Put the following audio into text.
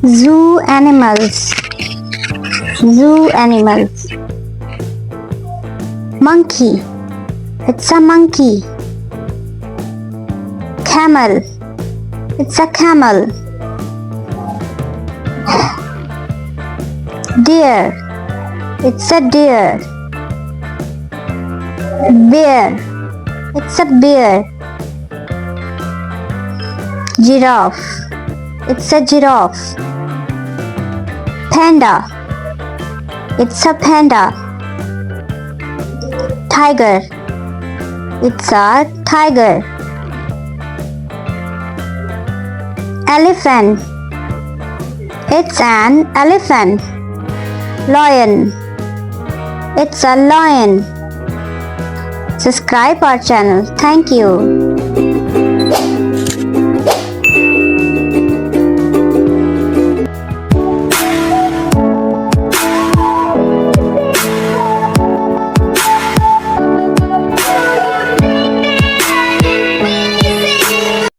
Zoo animals. Zoo animals. Monkey. It's a monkey. Camel. It's a camel. Deer. It's a deer. Bear. It's a bear. Giraffe. It's a giraffe. Panda. It's a panda. Tiger. It's a tiger. Elephant. It's an elephant. Lion. It's a lion. Subscribe our channel. Thank you.